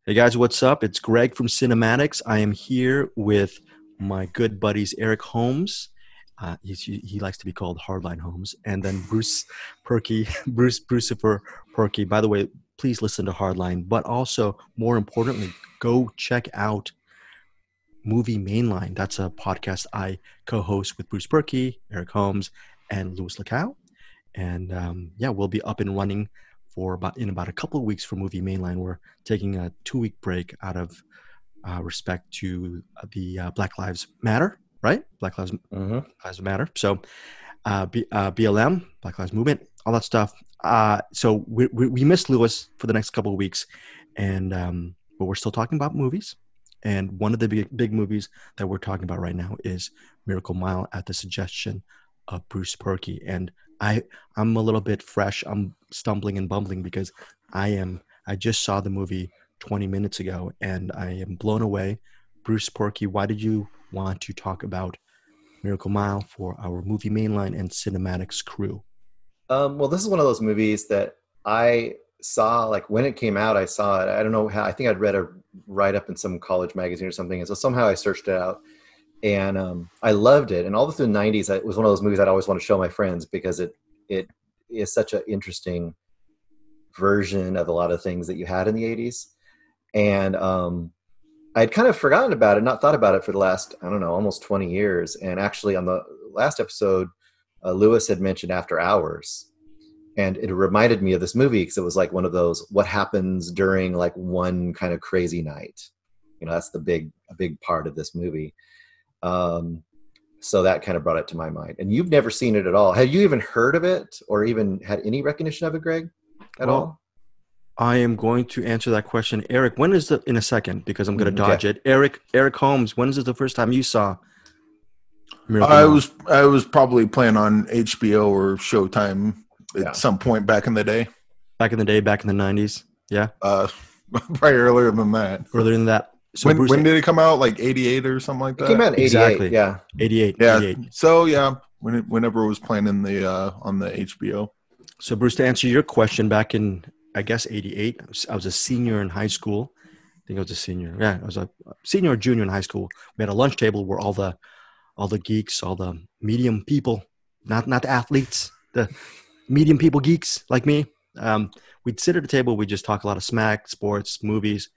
Hey guys, what's up? It's Greg from Cinematics. I am here with my good buddies Eric Holmes. He likes to be called Hardline Holmes, and then Bruce Perky, Brucifer Perky. By the way, please listen to Hardline, but also more importantly, go check out Movie Mainline. That's a podcast I co-host with Bruce Perky, Eric Holmes, and Louis Lacow. And yeah, we'll be up and running for about a couple of weeks for Movie Mainline. We're taking a 2-week break out of respect to the Black Lives Matter, right? Lives Matter. So BLM, Black Lives Movement, all that stuff. So we missed Lewis for the next couple of weeks, and but we're still talking about movies. And one of the big movies that we're talking about right now is Miracle Mile at the suggestion of Bruce Perky. And I'm a little bit fresh. I'm stumbling and bumbling because I just saw the movie 20 minutes ago and I am blown away. Bruce Perky, why did you want to talk about Miracle Mile for our Movie Mainline and Cinematics crew? Well, this is one of those movies that I saw, like when it came out, I saw it. I don't know how, I think I'd read a write up in some college magazine or something. And so somehow I searched it out and I loved it. And all through the 90s, it was one of those movies I'd always want to show my friends because it is such an interesting version of a lot of things that you had in the 80s. And I'd kind of forgotten about it, not thought about it for the last, I don't know, almost 20 years. And actually on the last episode, Lewis had mentioned After Hours. And it reminded me of this movie because it was like one of those, what happens during like one kind of crazy night. You know, that's a big part of this movie. So that kind of brought it to my mind. And you've never seen it at all. Have you even heard of it or even had any recognition of it, Greg, at Well, all? I am going to answer that question. Eric, when is in a second, because I'm going to Okay. dodge it. Eric Holmes, when is it the first time you saw Miracle I Mile? was I was probably playing on HBO or Showtime at Yeah. some point back in the day. Back in the day, back in the 90s? Yeah, Uh, Probably earlier than that. earlier than that. So When Bruce, when did it come out? Like 88 or something like It came that. out in 88. exactly. Yeah. 88, Yeah. 88. So yeah, whenever it was playing in the on the HBO. So Bruce, to answer your question, back in, I guess, 88, I was a senior in high school. I think I was a senior. Yeah, I was a senior or junior in high school. We had a lunch table where all the geeks, all the medium people, not the athletes, the medium people, geeks like me. We'd sit at a table. We'd just talk a lot of smack, sports, movies.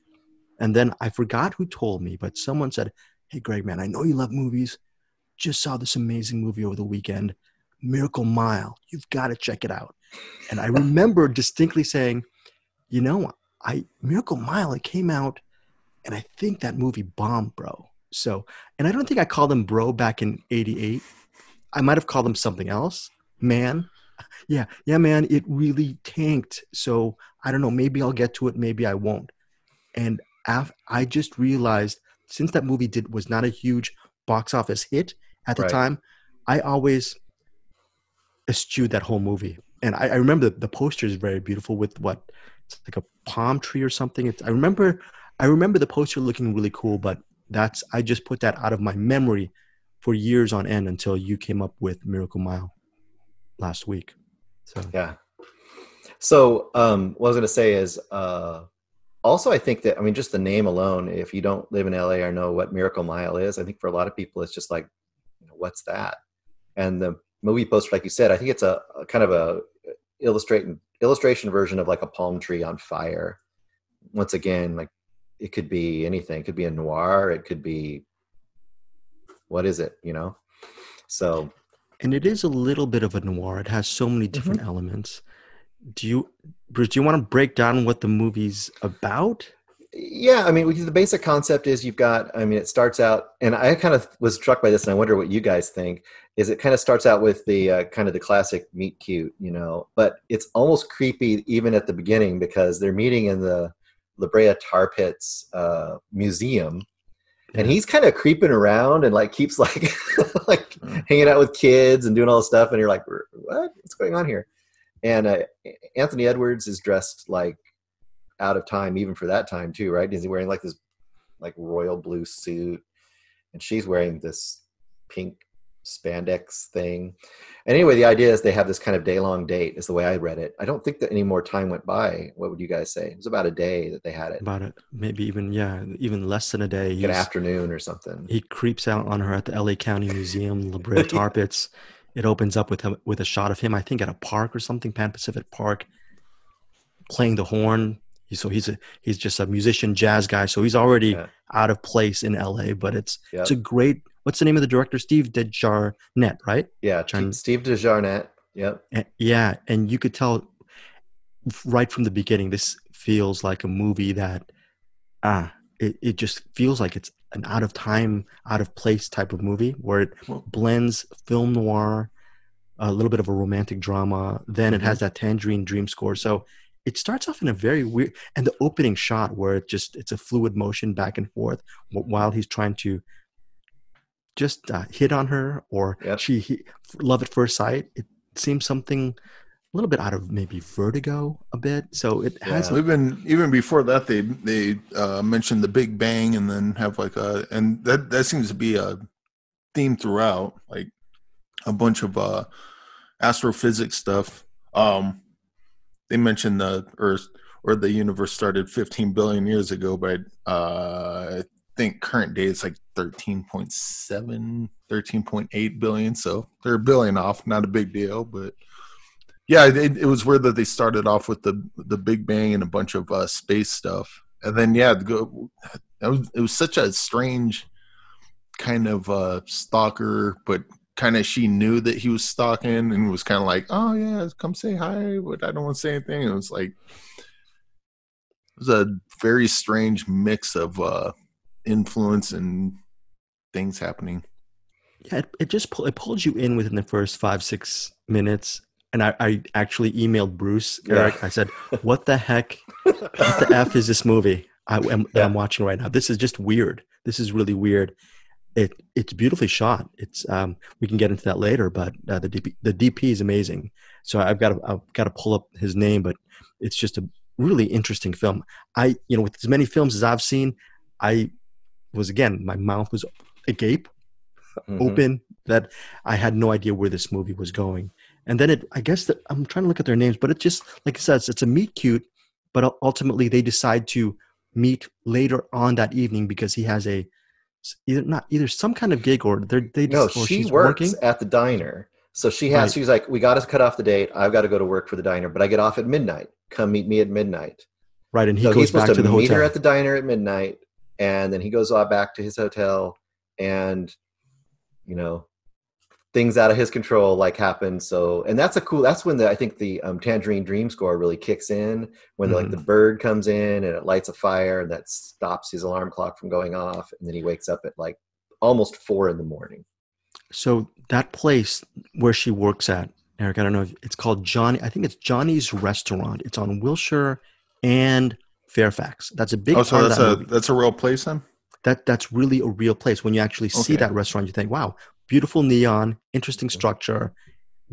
And then I forgot who told me, but someone said, "Hey, Greg, man, I know you love movies. Just saw this amazing movie over the weekend, Miracle Mile. You've got to check it out." And I remember distinctly saying, you know, Miracle Mile, it came out, and I think that movie bombed, bro. So, and I don't think I called him bro back in 88. I might have called him something else. Man. Yeah, man, it really tanked. So I don't know. Maybe I'll get to it. Maybe I won't. And I just realized since that movie was not a huge box office hit at the Right. time, I always eschewed that whole movie. And I remember the poster is very beautiful with it's like a palm tree or something. I remember the poster looking really cool, but I just put that out of my memory for years on end until you came up with Miracle Mile last week. So Yeah. So what I was going to say is also, I think that, I mean, just the name alone, if you don't live in LA or know what Miracle Mile is, I think for a lot of people, it's just like, what's that? And the movie poster, like you said, I think it's a kind of a illustration version of like a palm tree on fire. Once again, like it could be anything. It could be a noir. It could be, what is it, So, and it is a little bit of a noir. It has so many different mhm. elements. Bruce, do you want to break down what the movie's about? Yeah, I mean, the basic concept is you've got, I mean, it starts out, and I kind of was struck by this, and I wonder what you guys think, is it kind of starts out with the kind of the classic meet cute, but it's almost creepy even at the beginning because they're meeting in the La Brea Tar Pits museum, and Yeah. he's kind of creeping around and like keeps like like Uh, hanging out with kids and doing all this stuff, and you're like, what? What's going on here? And Anthony Edwards is dressed like out of time even for that time too, right? Is he wearing like this like royal blue suit and she's wearing this pink spandex thing. Anyway, the idea is they have this kind of day-long date, is the way I read it. I don't think that any more time went by. What would you guys say? It was about a day that they had it, About it, maybe even less than a day. like an afternoon or something. He creeps out on her at the LA County Museum, La Brea Tar Pits. It opens up with a shot of him, I think, at a park or something, Pan Pacific Park, playing the horn. He's just a musician, jazz guy, so he's already out of place in LA. But it's a great. What's the name of the director? Steve De Jarnatt, right? Yeah, Steve De Jarnatt. Yep. And you could tell right from the beginning, this feels like a movie that it just feels like it's an out of time, out of place type of movie where it blends film noir, a little bit of a romantic drama. Then it has that Tangerine Dream score. So it starts off in a very weird, and the opening shot where it's a fluid motion back and forth while he's trying to just hit on her, or love at first sight. It seems something a little bit out of maybe Vertigo a bit. So it has even before that they mentioned the Big Bang, and then have like and that seems to be a theme throughout, like a bunch of astrophysics stuff. They mentioned the Earth or the universe started 15 billion years ago, but I think current day it's like 13.7, 13.8 billion. So they're a billion off, not a big deal, but yeah, it was weird that they started off with the Big Bang and a bunch of space stuff, and then it was such a strange kind of stalker, but kind of she knew that he was stalking and was kind of like, oh yeah, come say hi, but I don't want to say anything. And it was like it was a very strange mix of influence and things happening. Yeah, it pulled you in within the first 5-6 minutes. And I actually emailed Bruce, Eric. I said, what the heck, what the F is this movie that I'm watching right now? This is just weird. This is really weird. It's beautifully shot. It's we can get into that later, but the DP is amazing. So I've got to pull up his name, but it's just a really interesting film. With as many films as I've seen, my mouth was agape, open, that I had no idea where this movie was going. And then I'm trying to look at their names, but it just, like I said, it's a meet cute, but ultimately they decide to meet later on that evening because he has either some kind of gig or she works working at the diner. So she's like, we got to cut off the date. I've got to go to work for the diner, but I get off at midnight. Come meet me at midnight. Right. And he's supposed to meet her at the diner at midnight. And then he goes back to his hotel, and, things out of his control like happen. So, and that's when I think the Tangerine Dream score really kicks in, when the Berg comes in and it lights a fire, and that stops his alarm clock from going off. And then he wakes up at like almost 4 a.m. So that place where she works at, Eric, I don't know if it's called Johnny. I think it's Johnny's Restaurant. It's on Wilshire and Fairfax. That's a big part of that movie. That's a real place then? That's really a real place. When you actually see that restaurant, you think, wow, beautiful neon, interesting structure,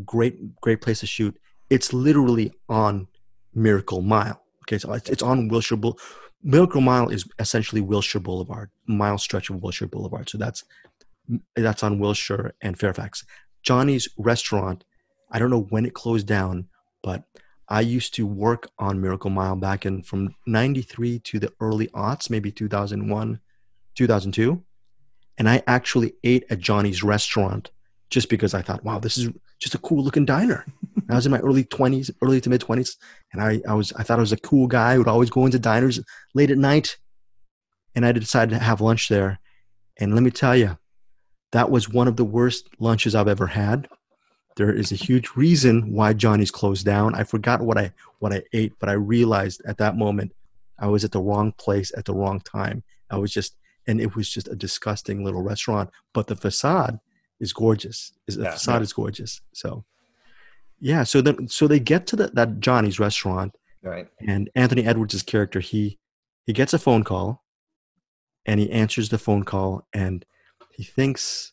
great place to shoot. It's literally on Miracle Mile. Okay, so it's on Wilshire Boulevard. Miracle Mile is essentially Wilshire Boulevard, mile stretch of Wilshire Boulevard. So that's on Wilshire and Fairfax. Johnny's Restaurant, I don't know when it closed down, but I used to work on Miracle Mile back from 93 to the early aughts, maybe 2001, 2002. And I actually ate at Johnny's Restaurant just because I thought, wow, this is just a cool looking diner. I was in my early to mid 20s. And I thought I was a cool guy who would always go into diners late at night. And I decided to have lunch there. And let me tell you, that was one of the worst lunches I've ever had. There is a huge reason why Johnny's closed down. I forgot what I ate, but I realized at that moment I was at the wrong place at the wrong time. And it was just a disgusting little restaurant, but the facade is gorgeous. Facade is gorgeous. So, yeah. So they get to that Johnny's Restaurant, right? And Anthony Edwards' character, he gets a phone call, and he answers the phone call, and he thinks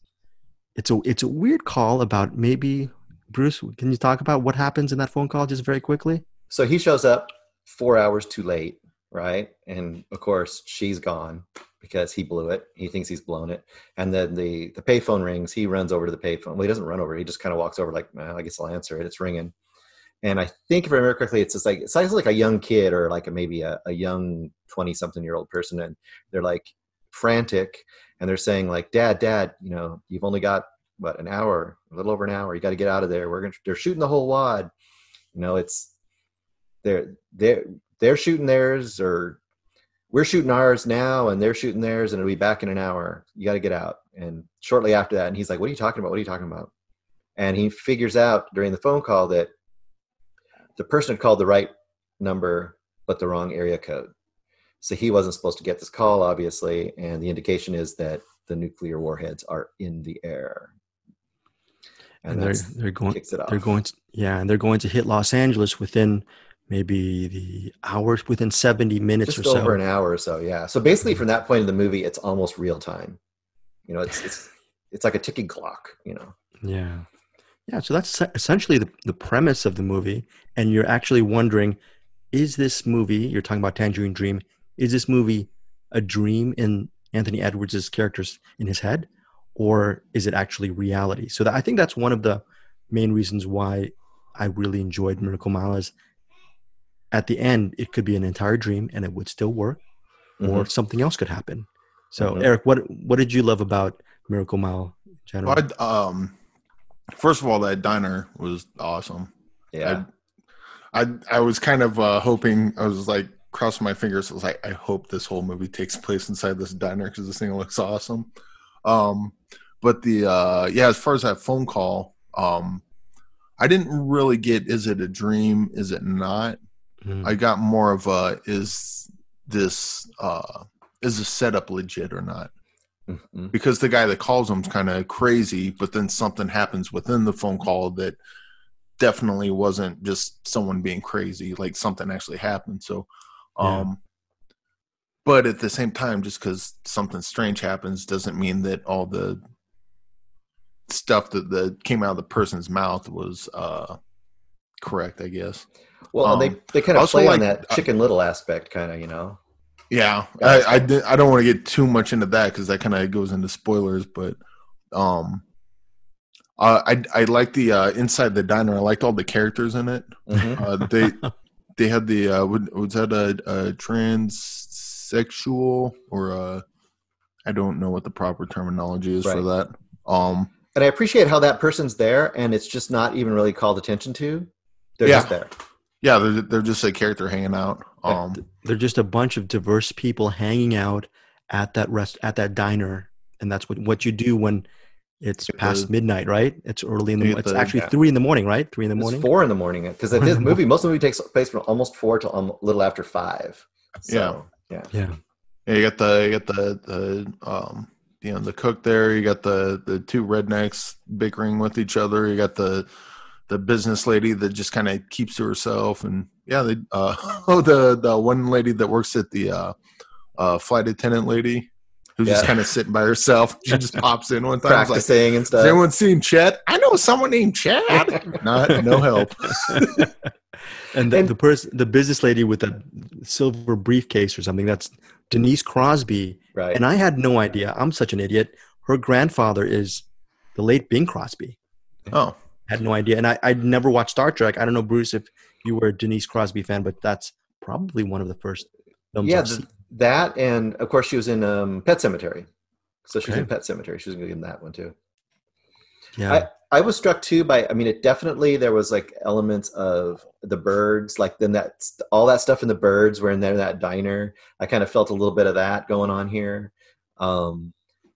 it's a weird call about maybe, Bruce, can you talk about what happens in that phone call just very quickly? So he shows up 4 hours too late, right? And of course she's gone. because he blew it. He thinks he's blown it. And then the payphone rings. He runs over to the payphone. Well, he doesn't run over. He just kind of walks over like, well, I guess I'll answer it. It's ringing. And I think if I remember correctly, it's like a young kid or like maybe a young 20-something-year-old person. And they're like frantic. And they're saying like, Dad, you know, you've only got what, an hour, a little over an hour. You got to get out of there. They're shooting the whole wad. You know, they're shooting theirs, or we're shooting ours now and they're shooting theirs, and it'll be back in an hour. You got to get out. And shortly after that, and he's like, what are you talking about? What are you talking about? And he figures out during the phone call that the person had called the right number, but the wrong area code. So he wasn't supposed to get this call, obviously. And the indication is that the nuclear warheads are in the air. And they're going, kicks it off. they're going to hit Los Angeles within maybe the hours, within 70 minutes just or so. Over an hour or so. Yeah. So basically from that point in the movie, it's almost real time. You know, it's like a ticking clock, you know? Yeah. Yeah. So that's essentially the premise of the movie. And you're actually wondering, is this movie, you're talking about Tangerine Dream, is this movie a dream in Anthony Edwards' characters in his head, or is it actually reality? So I think that's one of the main reasons why I really enjoyed Miracle Mile is at the end, it could be an entire dream and it would still work, or something else could happen. So Eric, what did you love about Miracle Mile in general? Well, first of all, that diner was awesome. Yeah. I was kind of hoping, I was like crossing my fingers. I was like, I hope this whole movie takes place inside this diner because this thing looks awesome. But as far as that phone call, I didn't really get, is it a dream? Is it not? I got more of is this setup legit or not? Because the guy that calls him's kind of crazy, but then something happens within the phone call that definitely wasn't just someone being crazy, like something actually happened. So, but at the same time, just because something strange happens doesn't mean that all the stuff that came out of the person's mouth was correct, I guess. Well, they kind of play on that Chicken Little aspect, kind of, you know. Yeah, I don't want to get too much into that because that kind of goes into spoilers. But I like the inside the diner. I liked all the characters in it. They had the was that a transsexual or I don't know what the proper terminology is for that. And I appreciate how that person's there, and it's just not even really called attention to. They're just there. Yeah, they're just a character hanging out. They're just a bunch of diverse people hanging out at that diner, and that's what you do when it's past midnight, right? It's early in the. It's actually 3 in the morning, right? 3 in the morning. It's 4 in the morning because this movie, most of the movie takes place from almost 4 to a little after 5. So, yeah. You got the the cook there. You got the two rednecks bickering with each other. You got the business lady that just kind of keeps to herself, and the one lady that works at the flight attendant lady who's just kind of sitting by herself. She just pops in one time, practicing and stuff. Has anyone seen Chet? I know someone named Chet. No help. And the business lady with the silver briefcase or something, that's Denise Crosby. Right. And I had no idea. I'm such an idiot. Her grandfather is the late Bing Crosby. Oh. Had no idea. And I'd never watched Star Trek. I don't know, Bruce, if you were a Denise Crosby fan, but that's probably one of the first films I've seen. That, and of course she was in Pet Sematary. So she's in Pet Sematary. She was going to be in that one too. Yeah. I was struck too by, it definitely, there was like elements of the birds, like then all that stuff in the birds were in there, that diner. I kind of felt a little bit of that going on here. And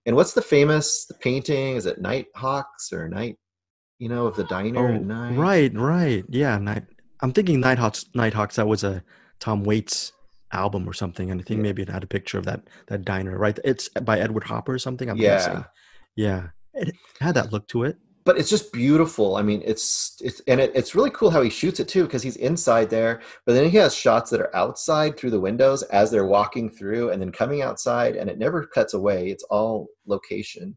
what's the painting? Is it Nighthawks or Night? Of the diner at night. Right. Yeah, I'm thinking Nighthawks. That was a Tom Waits album or something, and I think maybe it had a picture of that diner. Right, it's by Edward Hopper or something. I'm guessing. Yeah, it had that look to it. But it's just beautiful. It's really cool how he shoots it too, because he's inside there, but then he has shots that are outside through the windows as they're walking through, and then coming outside, and it never cuts away. It's all location.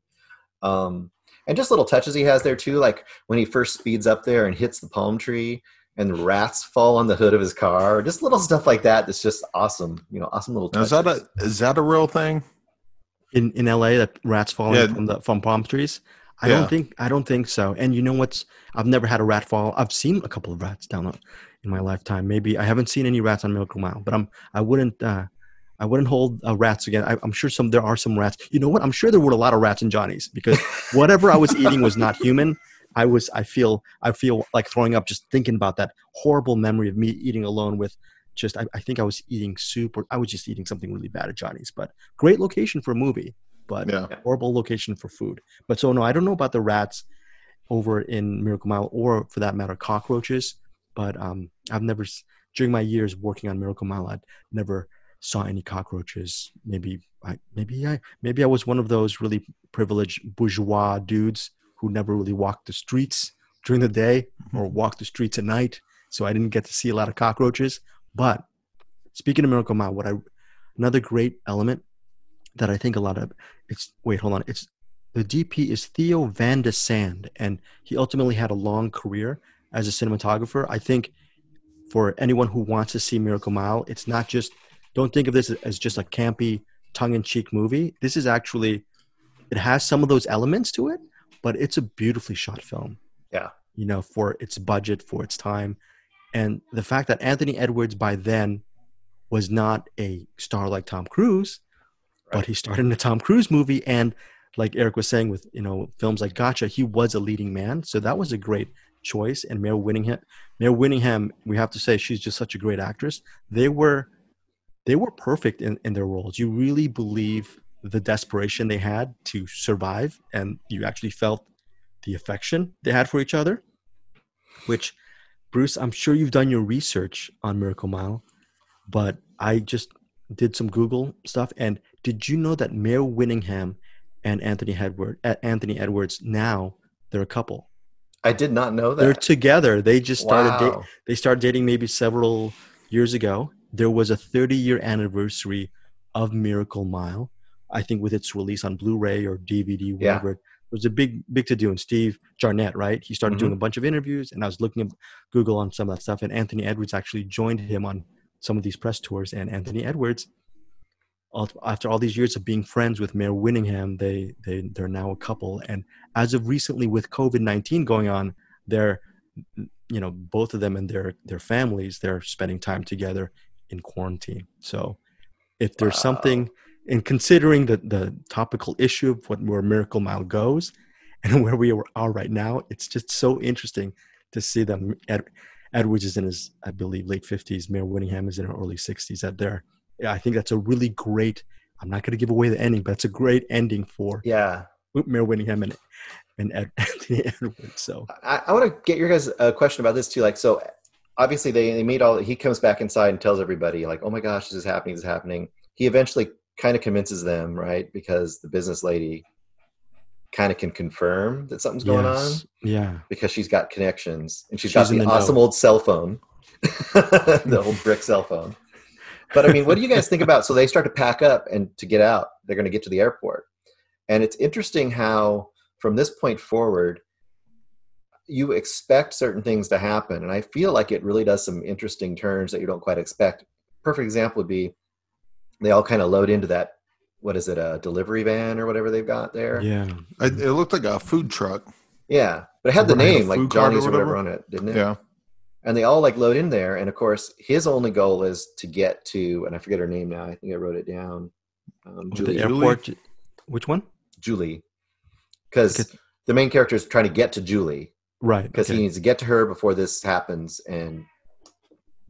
And just little touches he has there too, like when he first speeds up there and hits the palm tree and rats fall on the hood of his car. Just little stuff like that that's just awesome. Awesome little touches. Is that a real thing? in LA, that rats falling Yeah. from palm trees? I Yeah. don't think so. And you know what's? I've never had a rat fall. I've seen a couple of rats in my lifetime. Maybe I haven't seen any rats on Miracle Mile, but I wouldn't I wouldn't hold rats again. I'm sure there are some rats. You know what? I'm sure there were a lot of rats in Johnny's, because whatever I was eating was not human. I feel like throwing up just thinking about that horrible memory of me eating alone with just I think I was eating soup, or I was just eating something really bad at Johnny's. But great location for a movie, but Yeah. horrible location for food. But so no, I don't know about the rats over in Miracle Mile, or for that matter, cockroaches. But I've never, during my years working on Miracle Mile, I never saw any cockroaches. Maybe I was one of those really privileged bourgeois dudes who never really walked the streets during the day or walked the streets at night, so I didn't get to see a lot of cockroaches. But speaking of Miracle Mile, another great element that I think a lot of it's the DP is Theo Van de Sande, and he ultimately had a long career as a cinematographer. I think for anyone who wants to see Miracle Mile, it's not just, don't think of this as just a campy, tongue-in-cheek movie. This is actually, it has some of those elements to it, but it's a beautifully shot film. Yeah. You know, for its budget, for its time. And the fact that Anthony Edwards by then was not a star like Tom Cruise, but he started in a Tom Cruise movie. And like Eric was saying, with, you know, films like Gotcha, he was a leading man. So that was a great choice. And Mare Winningham, we have to say, she's just such a great actress. They were perfect in their roles. You really believe the desperation they had to survive, and you actually felt the affection they had for each other, which, Bruce, I'm sure you've done your research on Miracle Mile, but I just did some Google stuff. And did you know that Mare Winningham and Anthony Edwards, now they're a couple? I did not know that. They're together. They just Wow. they started dating maybe several years ago. There was a 30-year anniversary of Miracle Mile, I think, with its release on Blu-ray or DVD, whatever. It was a big to do. And Steve De Jarnatt, right? He started doing a bunch of interviews, and I was looking at Google on some of that stuff. And Anthony Edwards actually joined him on some of these press tours. And Anthony Edwards, after all these years of being friends with Mare Winningham, they're now a couple. And as of recently, with COVID-19 going on, they're, you know, both of them and their families, they're spending time together in quarantine. So if there's something, in considering the topical issue of where Miracle Mile goes and where we are right now, it's just so interesting to see them. Edwards is in his, I believe, late 50s. Mare Winningham is in her early 60s. I think that's a really great, I'm not going to give away the ending, but it's a great ending for Mare Winningham and Anthony Edwards. So I want to get your guys a question about this too. Like, so obviously they made he comes back inside and tells everybody, like, oh my gosh, this is happening. He eventually kind of convinces them, right? Because the business lady kind of can confirm that something's going on. Yeah. Because she's got connections, and she's got the awesome know. old cell phone, the old brick cell phone. But I mean, what do you guys think about, so they start to pack up and to get out, they're going to get to the airport. And it's interesting how from this point forward, you expect certain things to happen. And I feel like it really does some interesting turns that you don't quite expect. Perfect example would be, they all kind of load into that, what is it, a delivery van or whatever they've got there? Yeah. It looked like a food truck. Yeah. But it had the name, like Johnny's or whatever on it, didn't it? Yeah. And they all like load in there. And of course, his only goal is to get to, and I forget her name now. I think I wrote it down. Julie. The airport. Which one? Julie. Because the main character is trying to get to Julie. Right. Because he needs to get to her before this happens and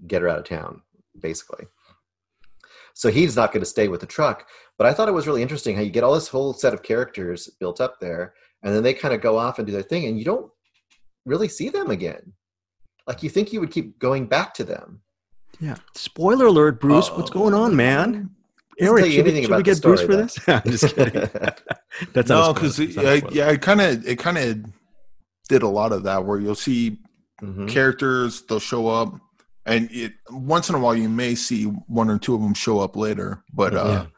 get her out of town, basically. So he's not going to stay with the truck. But I thought it was really interesting how you get all this whole set of characters built up there, and then they kind of go off and do their thing, and you don't really see them again. Like, you think you would keep going back to them. Yeah. Spoiler alert, Bruce. What's going on, man? Eric, should we get Bruce for this? I'm just kidding. That's no, because it kind of did a lot of that, where you'll see characters, they'll show up, and once in a while you may see one or two of them show up later. But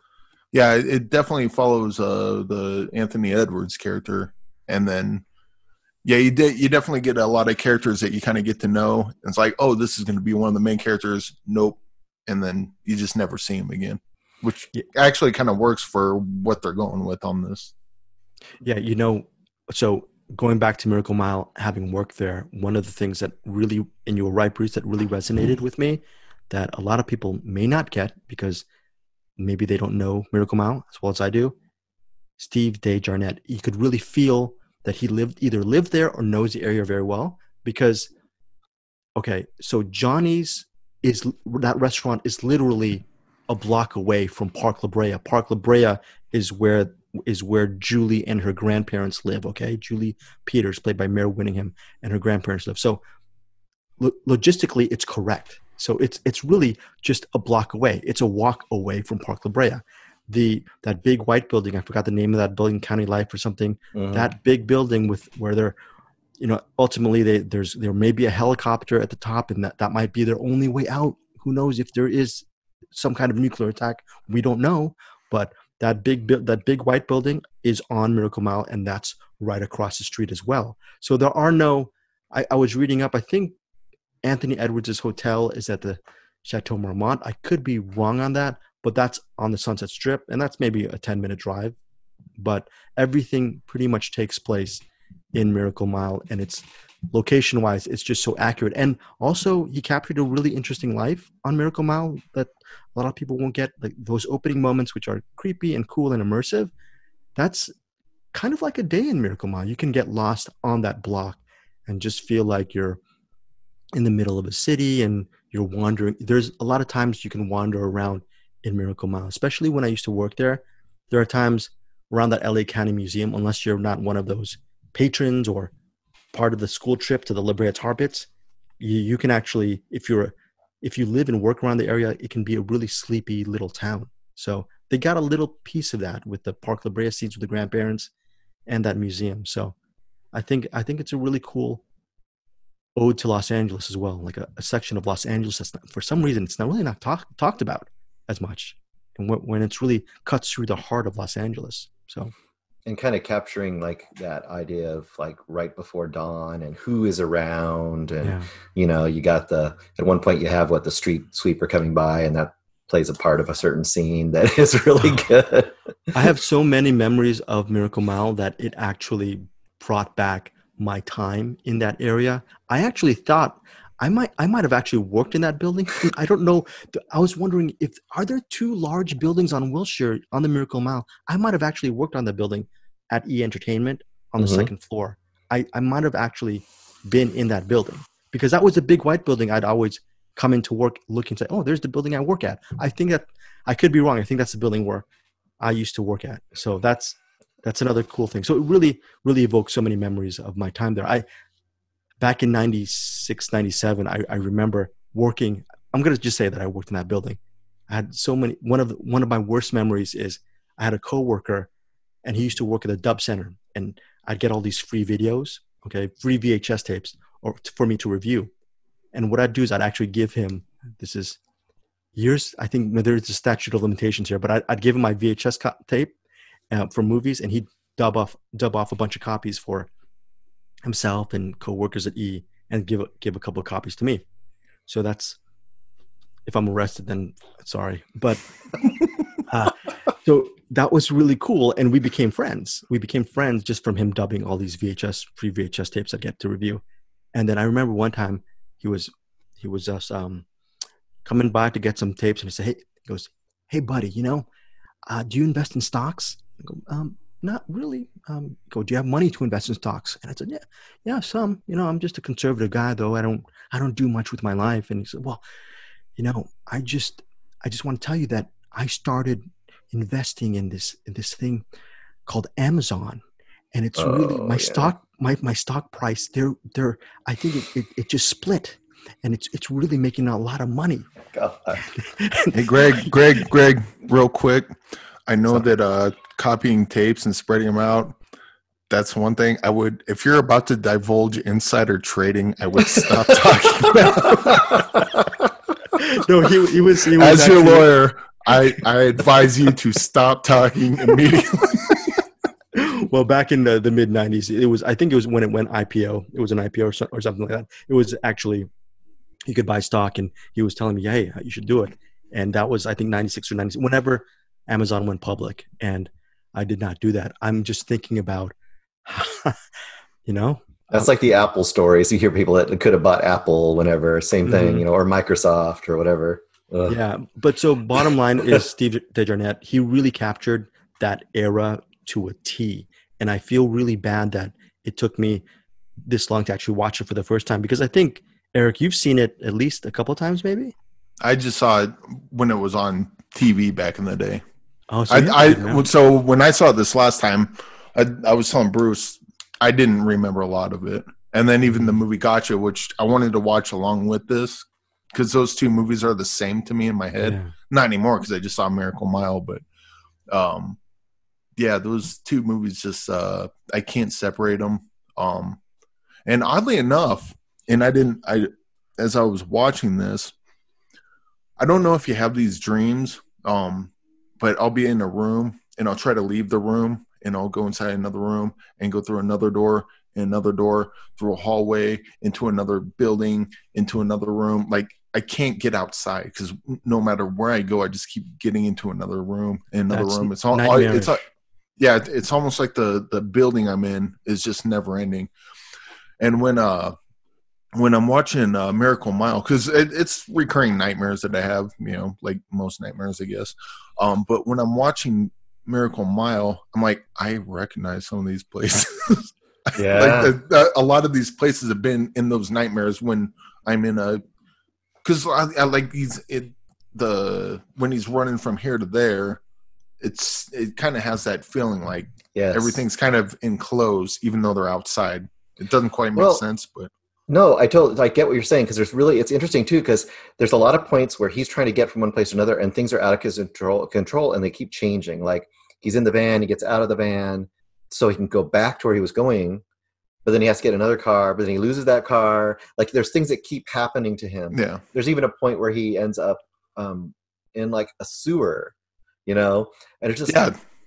it definitely follows the Anthony Edwards character, and then you definitely get a lot of characters that you kind of get to know. It's like, oh, this is going to be one of the main characters. Nope. And then you just never see him again. which actually kind of works for what they're going with on this. Yeah, so going back to Miracle Mile, having worked there, one of the things that really, and you were right, Bruce, that really resonated with me, that a lot of people may not get because maybe they don't know Miracle Mile as well as I do. Steve De Jarnatt, you could really feel that he either lived there or knows the area very well because, okay, so Johnny's that restaurant is literally a block away from Park La Brea. Park La Brea is where Julie and her grandparents live. Okay, Julie Peters, played by Mare Winningham, and her grandparents live. So logistically, it's correct. So it's really just a block away. It's a walk away from Park La Brea. That big white building, I forgot the name of that building, County Life or something. Mm-hmm. That big building where they're, ultimately there may be a helicopter at the top, and that might be their only way out. Who knows if there is some kind of nuclear attack? We don't know. But that big white building is on Miracle Mile, and that's right across the street as well. So there are no. I was reading up. I think Anthony Edwards' hotel is at the Chateau Marmont. I could be wrong on that, but that's on the Sunset Strip, and that's maybe a 10-minute drive. But everything pretty much takes place in Miracle Mile, and it's location-wise, it's just so accurate. And also, he captured a really interesting life on Miracle Mile that a lot of people won't get. Like those opening moments, which are creepy and cool and immersive, that's kind of like a day in Miracle Mile. You can get lost on that block and just feel like you're in the middle of a city and you're wandering. There's a lot of times you can wander around in Miracle Mile, especially when I used to work there. There are times around that LA County Museum, unless you're not one of those patrons or part of the school trip to the La Brea Tar Pits, you can actually, if you live and work around the area, it can be a really sleepy little town. So they got a little piece of that with the Park La Brea scenes with the grandparents and that museum. So I think it's a really cool ode to Los Angeles as well, like a section of Los Angeles that's for some reason it's not really talked about as much, and when it's really cuts through the heart of Los Angeles. So, and kind of capturing like that idea of like right before dawn and who is around, and you got at one point you have the street sweeper coming by, and that plays a part of a certain scene that is really good. I have so many memories of Miracle Mile that it actually brought back my time in that area. I actually thought I might have actually worked in that building. I don't know. I was wondering are there two large buildings on Wilshire on the Miracle Mile? I might have actually worked on the building at E Entertainment on the second floor. I might have actually been in that building because that was a big white building. I'd always come into work looking to say, oh, there's the building I work at. I think that I could be wrong. I think that's the building where I used to work at. So that's another cool thing. So it really, really evokes so many memories of my time there. Back in 96, 97, I remember working. I'm going to just say that I worked in that building. I had so many. One of my worst memories is I had a coworker, and he used to work at the Dub Center, and I'd get all these free videos, free VHS tapes, for me to review. And what I'd do is I'd actually give him. This is years. I think there's a statute of limitations here, but I'd give him my VHS tape for movies, and he'd dub off a bunch of copies for himself and coworkers at E, and give a couple of copies to me. So that's, if I'm arrested, then sorry. But so that was really cool, and we became friends. We became friends just from him dubbing all these free VHS tapes I get to review. And then I remember one time he was just coming by to get some tapes, and he goes, "Hey buddy, do you invest in stocks?" I go, "Not really." "Do you have money to invest in stocks?" And I said, yeah, some. I'm just a conservative guy, though. I don't do much with my life. And he said, "Well, I just want to tell you that I started investing in this thing called Amazon, and it's really my stock price. I think it just split, and it's really making a lot of money." God. Hey, Greg, real quick. I know that copying tapes and spreading them out, that's one thing. I would, if you're about to divulge insider trading, I would stop talking about. No, he was as your lawyer, I advise you to stop talking immediately. Well, back in the mid 90s, I think it was when it went IPO. It was an IPO or something like that. It was actually, you could buy stock, and he was telling me, "Hey, you should do it." and that was I think 96 or 97, whenever Amazon went public, and I did not do that. I'm just thinking about, you know, That's like the Apple stories. You hear people that could have bought Apple whenever, same thing, or Microsoft or whatever. Ugh. yeah. But so bottom line is Steve De Jarnatt, he really captured that era to a T, and I feel really bad that it took me this long to actually watch it for the first time, because I think, Eric, you've seen it at least a couple of times, maybe. I just saw it when it was on TV back in the day. Oh, so so when I saw it this last time, I was telling Bruce I didn't remember a lot of it, and then even the movie Gotcha, which I wanted to watch along with this, because those two movies are the same to me in my head. Yeah. Not anymore, because I just saw Miracle Mile, but yeah, those two movies just I can't separate them. And oddly enough, and as I was watching this, I don't know if you have these dreams, but I'll be in a room and I'll try to leave the room and I'll go inside another room and go through another door and another door, through a hallway, into another building, into another room. Like, I can't get outside because no matter where I go, I just keep getting into another room and another room. It's it's almost like the building I'm in is just never ending. And when I'm watching Miracle Mile, because it's recurring nightmares that I have, like most nightmares, I guess. But when I'm watching Miracle Mile, I'm like, I recognize some of these places. Yeah. A lot of these places have been in those nightmares when I'm in because I like when he's running from here to there, it kind of has that feeling like everything's kind of enclosed, even though they're outside. It doesn't quite make sense, but. No, I get what you're saying, because it's interesting too, because there's a lot of points where he's trying to get from one place to another and things are out of his control and they keep changing. Like, he's in the van, he gets out of the van so he can go back to where he was going, but then he has to get another car, but then he loses that car. Like, there's things that keep happening to him. Yeah. There's even a point where he ends up in like a sewer, and it's just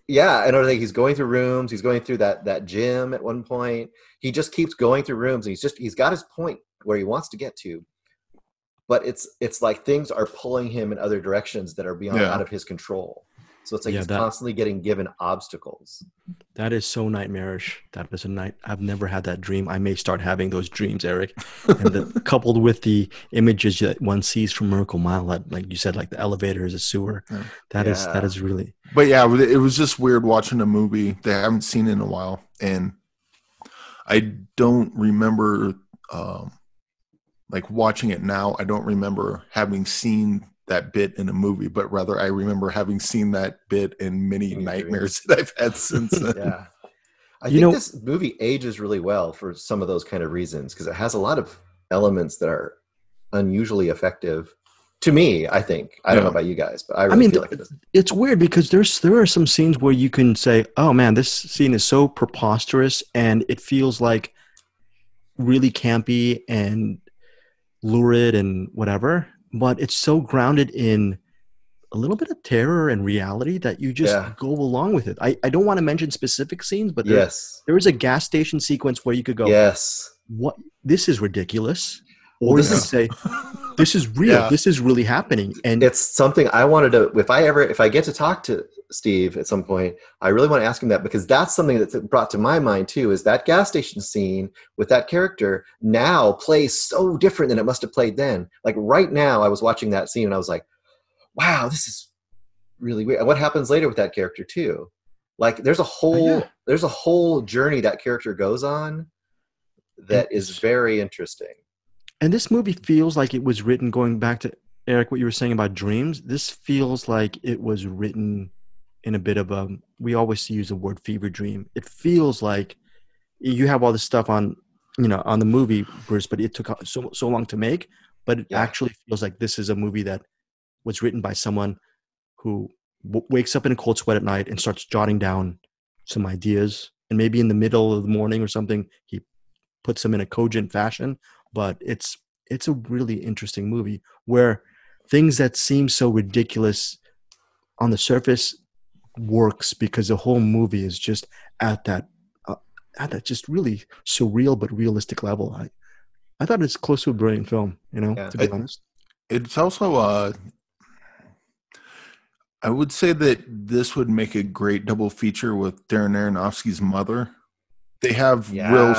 yeah, and everything. He's going through rooms. He's going through that gym at one point. He just keeps going through rooms, and he's got his point where he wants to get to, but it's like things are pulling him in other directions that are beyond out of his control. So it's like he's constantly getting given obstacles. That is so nightmarish. That is I've never had that dream. I may start having those dreams, Eric. And coupled with the images that one sees from Miracle Mile, like you said, like the elevators, the sewer, that is really. But yeah, it was just weird watching a movie that I haven't seen in a while, and I don't remember like watching it now. I don't remember having seen that bit in a movie, but rather I remember having seen that bit in many nightmares that I've had since then. Yeah. I think this movie ages really well for some of those kind of reasons, because it has a lot of elements that are unusually effective to me, I think. I don't know about you guys, but I feel like it is. It's weird because there are some scenes where you can say, oh man, this scene is so preposterous and it feels like really campy and lurid and whatever, but it's so grounded in a little bit of terror and reality that you just go along with it. I don't want to mention specific scenes, but there is a gas station sequence where you could go, what? This is ridiculous. Or you could say, this is real. Yeah. This is really happening. And it's something I wanted to, if I get to talk to Steve at some point, I really want to ask him that, because that's something that's brought to my mind too, is that gas station scene with that character now plays so different than it must have played then. Like right now I was watching that scene and I was like, wow, this is really weird. And what happens later with that character too? Like there's a whole journey that character goes on that is very interesting. And this movie feels like it was written, going back to, Eric, what you were saying about dreams, this feels like it was written in a bit of a, we always use the word fever dream. It feels like you have all this stuff on, on the movie, Bruce, but it took so long to make, but it actually feels like this is a movie that was written by someone who wakes up in a cold sweat at night and starts jotting down some ideas, and maybe in the middle of the morning or something, he puts them in a cogent fashion. But it's a really interesting movie where things that seem so ridiculous on the surface works, because the whole movie is just at that just really surreal but realistic level. I thought it's close to a brilliant film, to be honest. It's also I would say that this would make a great double feature with Darren Aronofsky's Mother. They have Yeah. real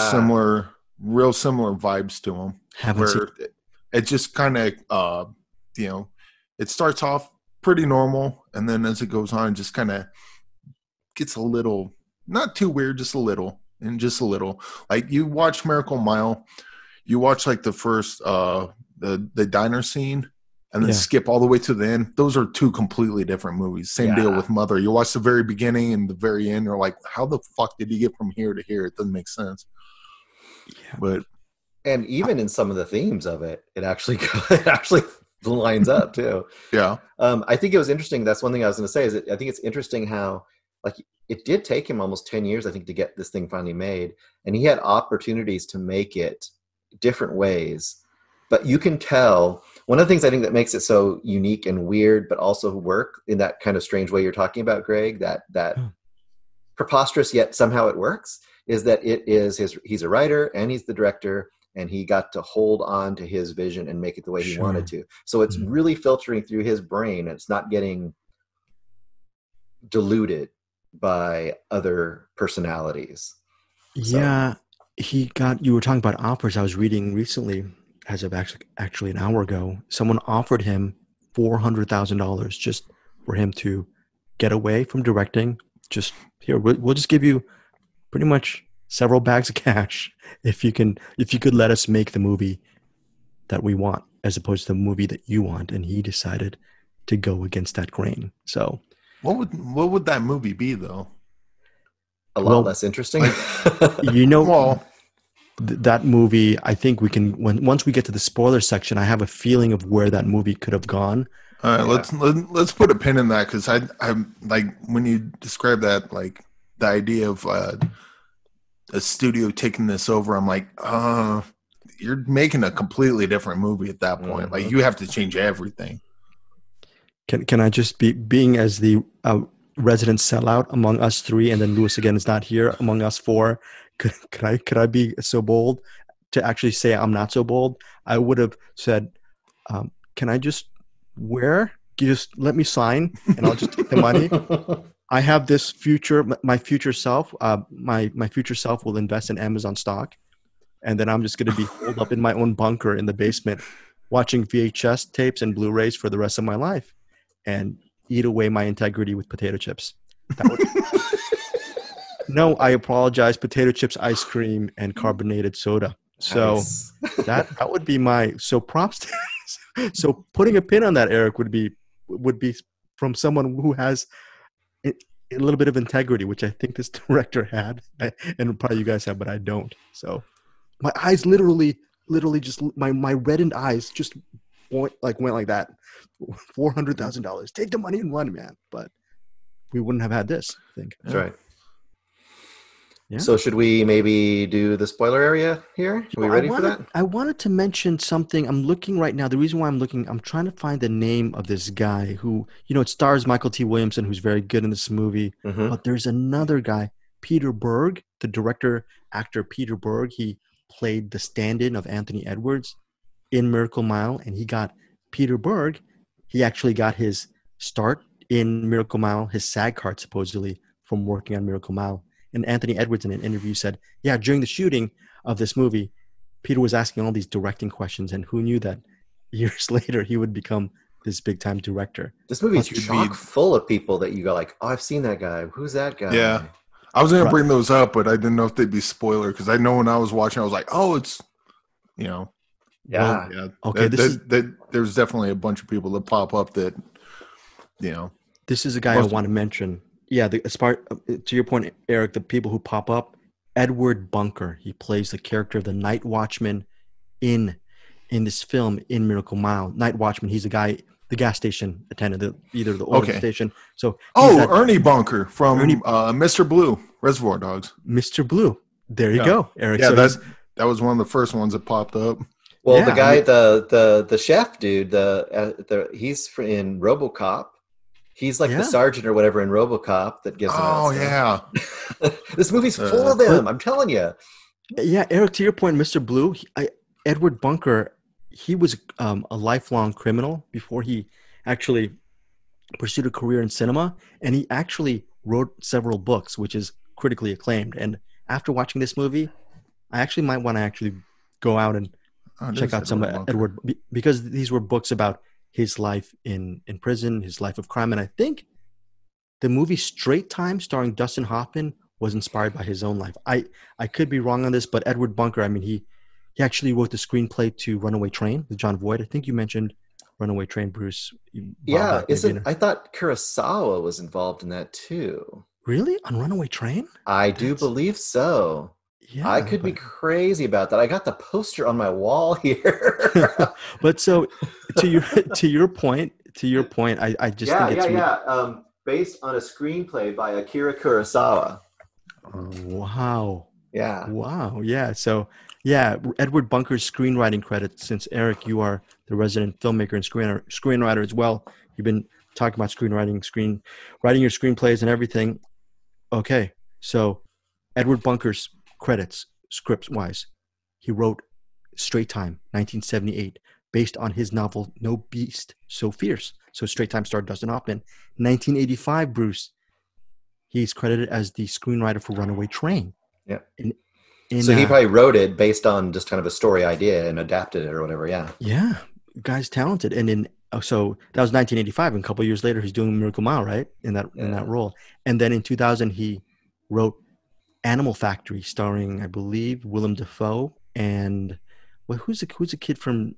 similar vibes to them, Haven't seen. where it just kind of, you know, it starts off pretty normal, and then as it goes on, it just kind of gets a little, not too weird, just a little, and just a little. Like you watch Miracle Mile, you watch like the first, the diner scene, and then Yeah. skip all the way to the end. Those are two completely different movies. Same deal with Mother. You watch the very beginning and the very end. You're like, how the fuck did you get from here to here? It doesn't make sense. Yeah. But And even in some of the themes of it, it actually lines up too. yeah, I think it was interesting. That's one thing I was going to say is that I think it's interesting how like it did take him almost 10 years, I think, to get this thing finally made. And he had opportunities to make it different ways. But you can tell one of the things I think that makes it so unique and weird, but also work in that kind of strange way you're talking about, Greg, that preposterous yet somehow it works, is that it is he's a writer and he's the director, and he got to hold on to his vision and make it the way he wanted to. So it's really filtering through his brain, and it's not getting diluted by other personalities. Yeah, you were talking about offers. I was reading recently, as of actually an hour ago, someone offered him $400,000 just for him to get away from directing. Just here, we'll just give you pretty much several bags of cash if you could let us make the movie that we want, as opposed to the movie that you want. And he decided to go against that grain. So what would that movie be though? A lot less interesting. Well, that movie, I think we can, once we get to the spoiler section, I have a feeling of where that movie could have gone. All right, let's put a pin in that, because I'm like, when you describe that, like the idea of a studio taking this over, I'm like, you're making a completely different movie at that point. Like you have to change everything. Can I just being as the resident sellout among us three, and then Lewis again is not here among us four? Could I be so bold to actually say I'm not so bold? I would have said, can I just you just let me sign and I'll just take the money. I have this future, my future self, my future self will invest in Amazon stock, and then I'm just going to be holed up in my own bunker in the basement watching VHS tapes and Blu-rays for the rest of my life and eat away my integrity with potato chips. That would No, I apologize. Potato chips, ice cream, and carbonated soda. So Nice. that would be so props to, so putting a pin on that, Eric, would be from someone who has a little bit of integrity, which I think this director had, and probably you guys have, but I don't. So my eyes literally just my reddened eyes just went like that. $400,000. Take the money and run, man. But we wouldn't have had this, I think. That's right. Yeah. So should we maybe do the spoiler area here? Are we ready for that? I wanted to mention something. I'm looking right now. The reason why I'm trying to find the name of this guy who, it stars Michael T. Williamson, who's very good in this movie. Mm-hmm. But there's another guy, Peter Berg, the director, actor Peter Berg. He played the stand-in of Anthony Edwards in Miracle Mile. And Peter Berg, he actually got his start in Miracle Mile, his SAG card supposedly, from working on Miracle Mile. And Anthony Edwards in an interview said, yeah, during the shooting of this movie, Peter was asking all these directing questions, and who knew that years later he would become this big-time director. This movie is chock full of people that you go like, oh, I've seen that guy. Who's that guy? Yeah. I was going to bring those up, but I didn't know if they'd be spoiler, because I know when I was watching, I was like, oh, it's, Yeah. Well, yeah. Okay. There's definitely a bunch of people that pop up that, This is a guy I want to mention. Yeah, to your point, Eric, the people who pop up, Edward Bunker. He plays the character of the night watchman in this film in Miracle Mile. Night watchman. He's the guy, the gas station attendant, either the owner of the station. So Ernie Bunker from Mr. Blue, Reservoir Dogs. Mr. Blue. There you go, Eric. Yeah, so that was one of the first ones that popped up. Well, the guy, the chef dude, he's in RoboCop. He's like the sergeant or whatever in RoboCop that gives. Oh yeah, this movie's full of them. I'm telling you. Yeah, Eric. To your point, Mr. Blue, Edward Bunker, he was a lifelong criminal before he actually pursued a career in cinema, and he actually wrote several books, which is critically acclaimed. And after watching this movie, I actually might want to actually go out and check There's out some Edward Bunker. Edward, because these were books about his life in prison, his life of crime. And I think the movie Straight Time, starring Dustin Hoffman, was inspired by his own life. I could be wrong on this, but Edward Bunker, I mean, he actually wrote the screenplay to Runaway Train with John Voight. I think you mentioned Runaway Train, Bruce. Yeah, I thought Kurosawa was involved in that too. Really? On Runaway Train? I do believe so. Yeah, I could be crazy about that. I got the poster on my wall here. But so to your point, I just think it's based on a screenplay by Akira Kurosawa. Wow. Yeah. Wow. Yeah. So yeah, Edward Bunker's screenwriting credits. Since Eric, you are the resident filmmaker and screenwriter as well. You've been talking about screenwriting, writing your screenplays and everything. Okay, so Edward Bunker's credits, scripts wise, he wrote Straight Time, 1978, based on his novel No Beast So Fierce. So Straight Time starred Dustin Hoffman. 1985, Bruce, he's credited as the screenwriter for Runaway Train. Yeah. So he probably wrote it based on just kind of a story idea and adapted it or whatever. Yeah. Yeah. Guy's talented. And so that was 1985. And a couple of years later, he's doing Miracle Mile, right? In that role. And then in 2000, he wrote Animal Factory, starring, I believe, Willem Dafoe and who's a kid from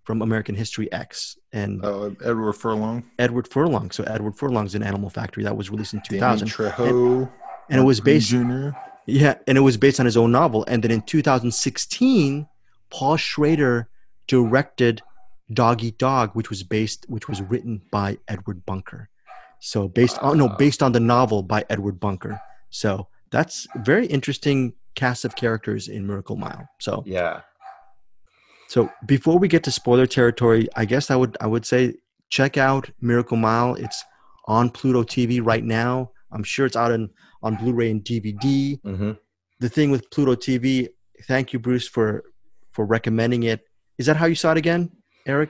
American History X and Edward Furlong. Edward Furlong. So Edward Furlong's in Animal Factory. That was released in 2000. Trejo, and it was based Jr. Yeah, and it was based on his own novel. And then in 2016, Paul Schrader directed Dog Eat Dog, which was written by Edward Bunker. So based on the novel by Edward Bunker. So that's a very interesting cast of characters in Miracle Mile. So yeah. So before we get to spoiler territory, I guess I would say check out Miracle Mile. It's on Pluto TV right now. I'm sure it's out on Blu-ray and DVD. Mm-hmm. The thing with Pluto TV, thank you, Bruce, for recommending it. Is that how you saw it again, Eric?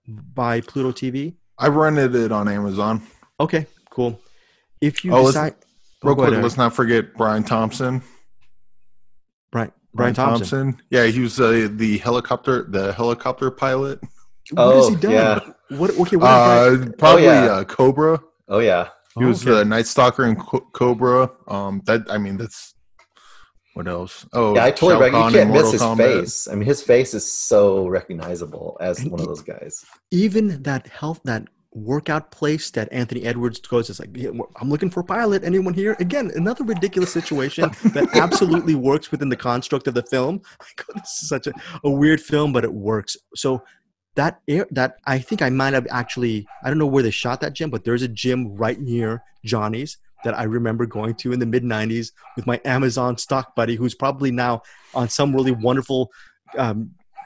By Pluto TV? I rented it on Amazon. Okay, cool. If you decide, real quick, let's not forget Brian Thompson. Brian Thompson. Yeah, he was the helicopter pilot. What has he done? Yeah. What probably Cobra. Oh yeah. He was the Night Stalker in Cobra. That's what else? Oh, yeah, I totally right. You can't miss his face. I mean, his face is so recognizable as one of those guys. Even that workout place that Anthony Edwards goes, it's like, yeah, I'm looking for a pilot. Anyone here? Again, another ridiculous situation that absolutely works within the construct of the film. This is such a weird film, but it works. So that I think I might have actually, I don't know where they shot that gym, but there's a gym right near Johnny's that I remember going to in the mid-90s with my Amazon stock buddy, who's probably now on some really wonderful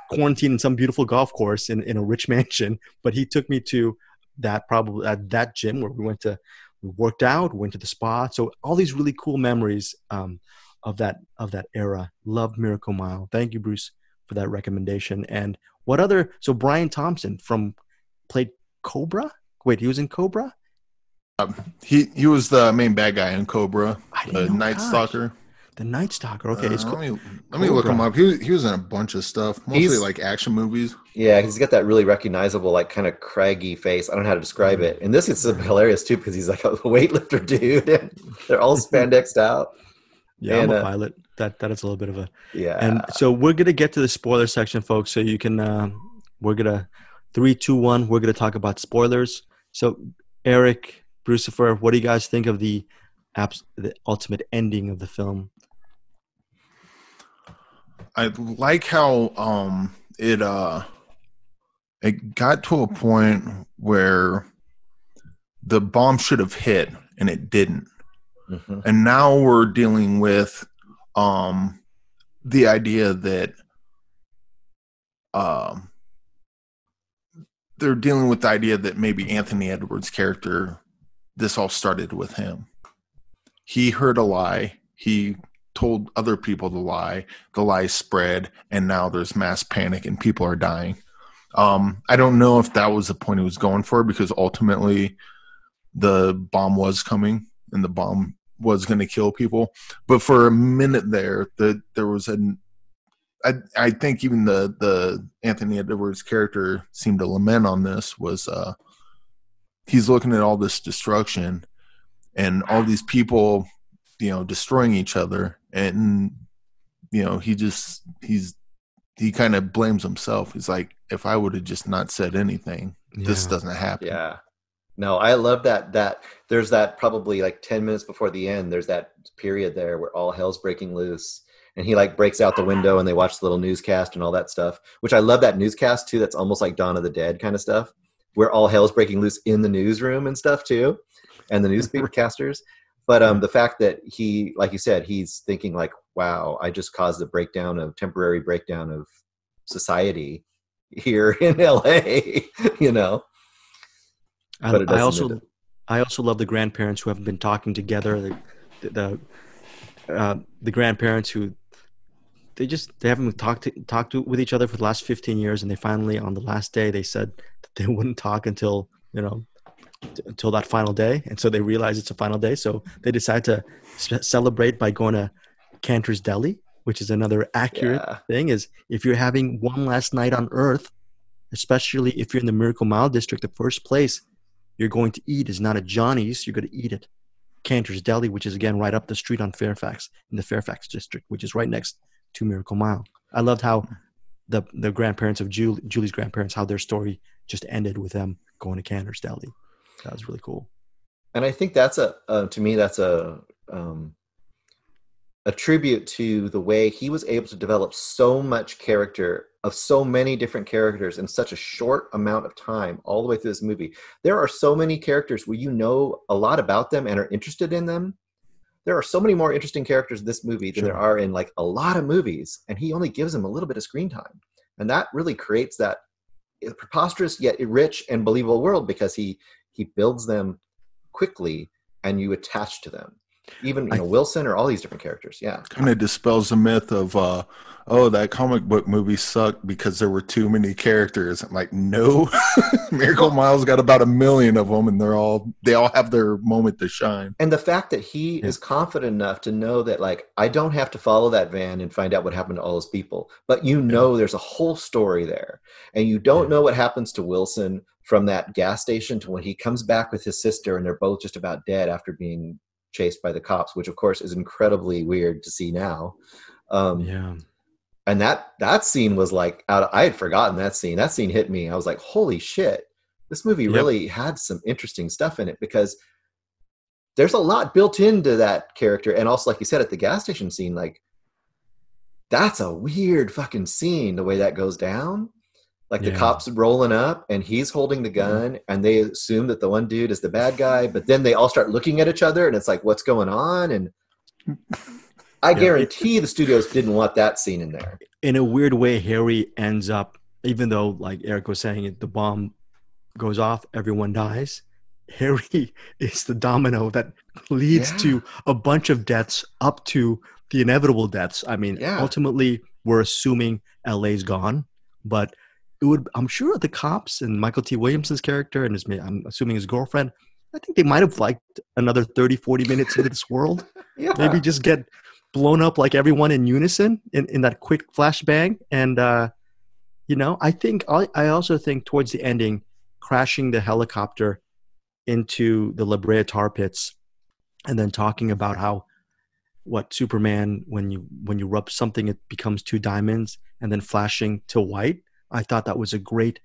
quarantine in some beautiful golf course in a rich mansion. But he took me to that gym where we worked out, went to the spa. So all these really cool memories of that era. Loved Miracle Mile. Thank you, Bruce, for that recommendation. And what other? So Brian Thompson played Cobra. Wait, he was in Cobra. He was the main bad guy in Cobra, the Night Stalker. The Night Stalker. Okay, let me look him up. He was in a bunch of stuff, mostly like action movies. Yeah, he's got that really recognizable, like kind of craggy face. I don't know how to describe it. And this is hilarious too because he's like a weightlifter dude. And they're all spandexed out. Yeah, I'm a pilot. That is a little bit of a yeah. And so we're gonna get to the spoiler section, folks. So you can we're gonna 3, 2, 1. We're gonna talk about spoilers. So Eric, Brucifer, what do you guys think of the ultimate ending of the film? I like how it got to a point where the bomb should have hit and it didn't. Mm-hmm. And now we're dealing with the idea that they're dealing with the idea that maybe Anthony Edwards' character, this all started with him. He heard a lie. He told other people the lie spread, and now there's mass panic and people are dying. I don't know if that was the point he was going for, because ultimately the bomb was coming and the bomb was going to kill people. But for a minute there was I think even the Anthony Edwards character seemed to lament on this, was he's looking at all this destruction and all these people, destroying each other, and he kind of blames himself. He's like, if I would have just not said anything, this doesn't happen. Yeah. No, I love that there's that probably like 10 minutes before the end, there's that period there where all hell's breaking loose, and he like breaks out the window and they watch the little newscast and all that stuff, which I love that newscast too. That's almost like Dawn of the Dead kind of stuff, where all hell's breaking loose in the newsroom and stuff too, and the newscasters. But the fact that he, like you said, he's thinking like, wow, I just caused a temporary breakdown of society here in LA, I also love the grandparents who have been talking together. The grandparents who they haven't talked with each other for the last 15 years, and they finally, on the last day, they said that they wouldn't talk until until that final day, and so they realize it's a final day, so they decide to celebrate by going to Cantor's Deli, which is another accurate thing. Is if you're having one last night on Earth, especially if you're in the Miracle Mile district, the first place you're going to eat is not at Johnny's. You're going to eat at Cantor's Deli, which is again right up the street on Fairfax, in the Fairfax district, which is right next to Miracle Mile. I loved how the grandparents of Julie's grandparents, how their story just ended with them going to Cantor's Deli. That was really cool. And I think that's to me, that's a tribute to the way he was able to develop so much character of so many different characters in such a short amount of time, all the way through this movie. There are so many characters where you know a lot about them and are interested in them. There are so many more interesting characters in this movie than there are in like a lot of movies, and he only gives them a little bit of screen time. And that really creates that preposterous yet rich and believable world, because he builds them quickly and you attach to them. Even Wilson or all these different characters. Yeah. Kind of dispels the myth of that comic book movie sucked because there were too many characters. I'm like, no. Miracle Mile's got about 1 million of them, and they all have their moment to shine. And the fact that he is confident enough to know that, like, I don't have to follow that van and find out what happened to all those people, but there's a whole story there, and you don't know what happens to Wilson from that gas station to when he comes back with his sister and they're both just about dead after being chased by the cops, which of course is incredibly weird to see now. And that scene was like, I had forgotten that scene. That scene hit me. I was like, holy shit, this movie really had some interesting stuff in it, because there's a lot built into that character. And also, like you said, at the gas station scene, like, that's a weird fucking scene, the way that goes down. Like the cops rolling up and he's holding the gun and they assume that the one dude is the bad guy, but then they all start looking at each other and it's like, what's going on? And I guarantee the studios didn't want that scene in there. In a weird way, Harry ends up, even though, like Eric was saying, the bomb goes off, everyone dies. Harry is the domino that leads to a bunch of deaths up to the inevitable deaths. I mean, ultimately, we're assuming LA's gone, but I'm sure the cops and Michael T. Williamson's character and I'm assuming his girlfriend, I think they might have liked another 30, 40 minutes into this world. Maybe just get blown up like everyone in unison in that quick flashbang. And, I also think towards the ending, crashing the helicopter into the La Brea tar pits and then talking about how Superman, when you rub something, it becomes 2 diamonds, and then flashing to white. I thought that was a great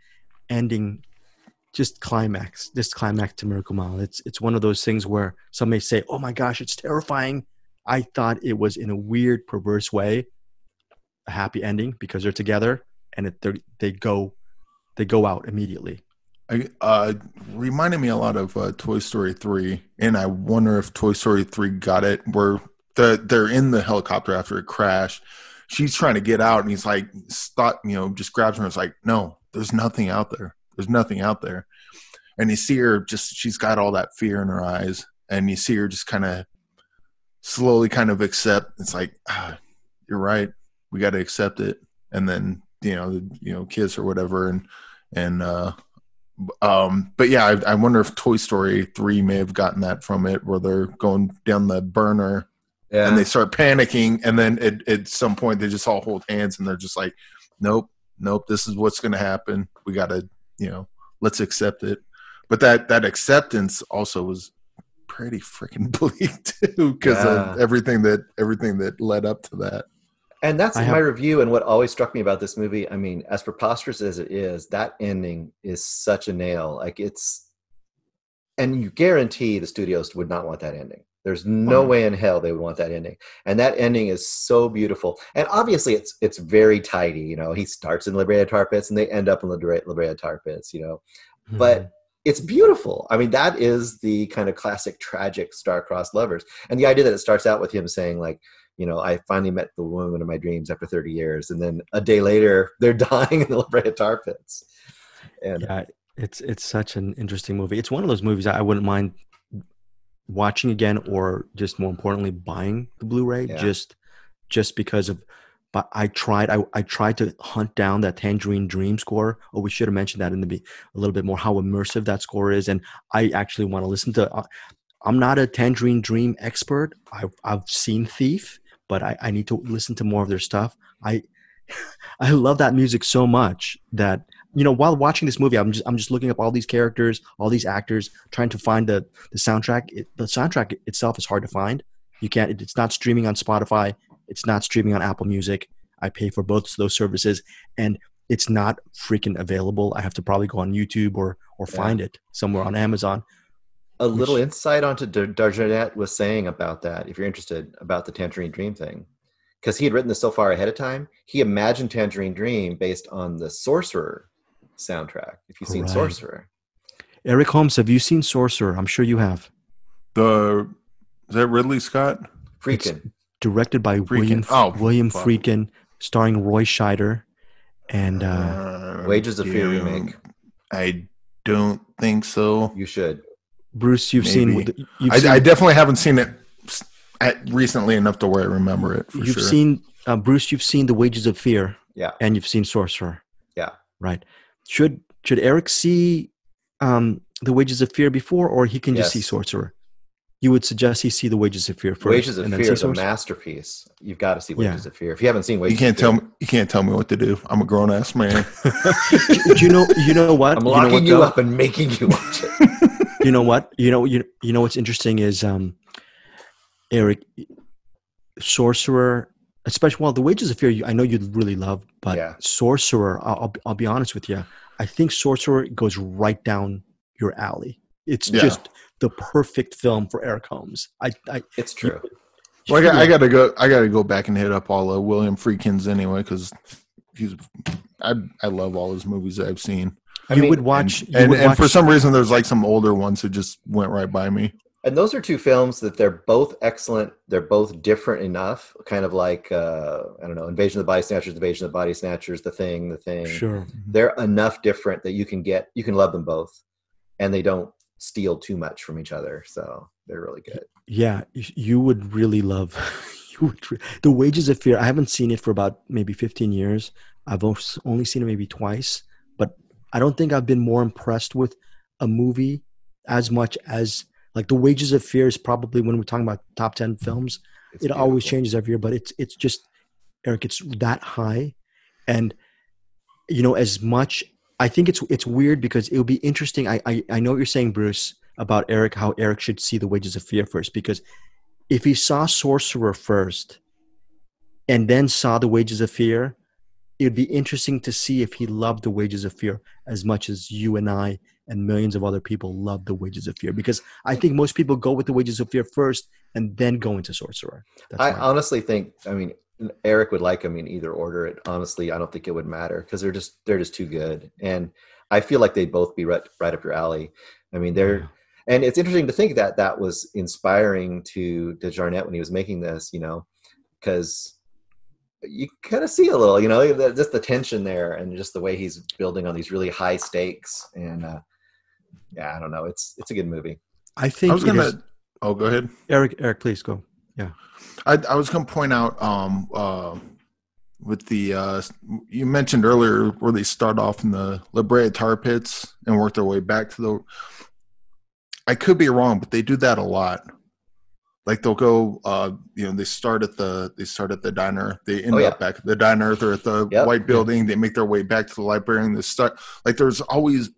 ending, just climax to Miracle Mile. It's one of those things where some may say, oh my gosh, it's terrifying. I thought it was, in a weird, perverse way, a happy ending, because they're together and they go out immediately. Reminded me a lot of Toy Story 3, and I wonder if Toy Story 3 got it, where they're in the helicopter after a crash. She's trying to get out, and he's like, stop, just grabs her and is like, no, there's nothing out there. There's nothing out there. And you see her she's got all that fear in her eyes, and you see her just kind of slowly kind of accept. It's like, you're right. We got to accept it. And then, kiss or whatever. But yeah, I wonder if Toy Story 3 may have gotten that from it, where they're going down the burner and they start panicking, and then at some point they just all hold hands and they're just like, nope, this is what's going to happen. We got to, let's accept it. But that acceptance also was pretty freaking bleak too, because of everything that led up to that. And that's my review. And what always struck me about this movie, I mean, as preposterous as it is, that ending is such a nail. Like and you guarantee the studios would not want that ending. There's no way in hell they would want that ending. And that ending is so beautiful. And obviously it's very tidy. He starts in liberated tar pits and they end up in liberated tar pits, but it's beautiful. I mean, that is the kind of classic tragic star-crossed lovers. And the idea that it starts out with him saying like, I finally met the woman of my dreams after 30 years. And then a day later, they're dying in the liberated tar pits. And yeah, it's such an interesting movie. It's one of those movies I wouldn't mind watching again, or just more importantly, buying the Blu-ray just because of. But I tried to hunt down that Tangerine Dream score. Oh, we should have mentioned that a little bit more, how immersive that score is. And I actually want to listen to. I'm not a Tangerine Dream expert. I've seen Thief, but I need to listen to more of their stuff. I love that music so much that while watching this movie, I'm just looking up all these characters, all these actors, trying to find the soundtrack. The soundtrack itself is hard to find. You can't. It's not streaming on Spotify. It's not streaming on Apple Music. I pay for both of those services, and it's not freaking available. I have to probably go on YouTube or find it somewhere on Amazon. A little insight onto De Jarnatt was saying about that, if you're interested, about the Tangerine Dream thing. Because he had written this so far ahead of time. He imagined Tangerine Dream based on the Sorcerer soundtrack, if you've seen Sorcerer. Eric Holmes, have you seen Sorcerer? I'm sure you have. Is that Ridley Scott? Friedkin. Directed by William Friedkin, starring Roy Scheider, and Wages of Fear remake. I don't think so. You should. Bruce, you've seen. I definitely haven't seen it recently enough to where I remember it. You've seen Bruce. You've seen The Wages of Fear. Yeah. And you've seen Sorcerer. Yeah. Right. Should Eric see The Wages of Fear before, or he can just see Sorcerer? You would suggest he see The Wages of Fear first. Wages of Fear is a masterpiece. You've got to see Wages of Fear. If you haven't seen Wages, you can't tell me what to do. I'm a grown ass man. You know what? I'm locking you up and making you watch it. You know what? You know what's interesting is Eric, Sorcerer, especially The Wages of Fear. I know you'd really love, but Sorcerer. I'll be honest with you. I think Sorcerer goes right down your alley. It's just the perfect film for Eric Holmes. It's true. Well, I gotta go back and hit up all of William Friedkin's anyway, because I love all his movies that I've seen. You would watch, and for some reason there's like some older ones that just went right by me. And those are two films that they're both excellent. They're both different enough, kind of like I don't know, Invasion of the Body Snatchers, Invasion of the Body Snatchers, The Thing. Sure, they're enough different that you can love them both, and they don't steal too much from each other, so they're really good. Yeah, you would really love The Wages of Fear. I haven't seen it for about maybe 15 years. I've only seen it maybe twice, but I don't think I've been more impressed with a movie as much as like The Wages of Fear is probably, when we're talking about top 10 films, it always changes every year, but it's just, Eric, it's that high. And as much, I think it's weird because it would be interesting. I know what you're saying, Bruce, about Eric, how Eric should see The Wages of Fear first, because if he saw Sorcerer first and then saw The Wages of Fear, it would be interesting to see if he loved The Wages of Fear as much as you and I and millions of other people love The Wages of Fear, because I think most people go with The Wages of Fear first and then go into Sorcerer. I honestly think, Eric would like them in either order. Honestly, I don't think it would matter because they're just too good, and I feel like they'd both be right up your alley. And it's interesting to think that was inspiring to De Jarnatt when he was making this, because you kind of see a little, just the tension there and just the way he's building on these really high stakes. And I don't know, it's a good movie. I think go ahead, Eric, please go. Yeah. I was going to point out with the you mentioned earlier where they start off in the La Brea tar pits and work their way back to the. I could be wrong, but they do that a lot. Like they'll go, they start at the diner. They end up back at the diner. They're at the white building. They make their way back to the library, and they start. Like there's always,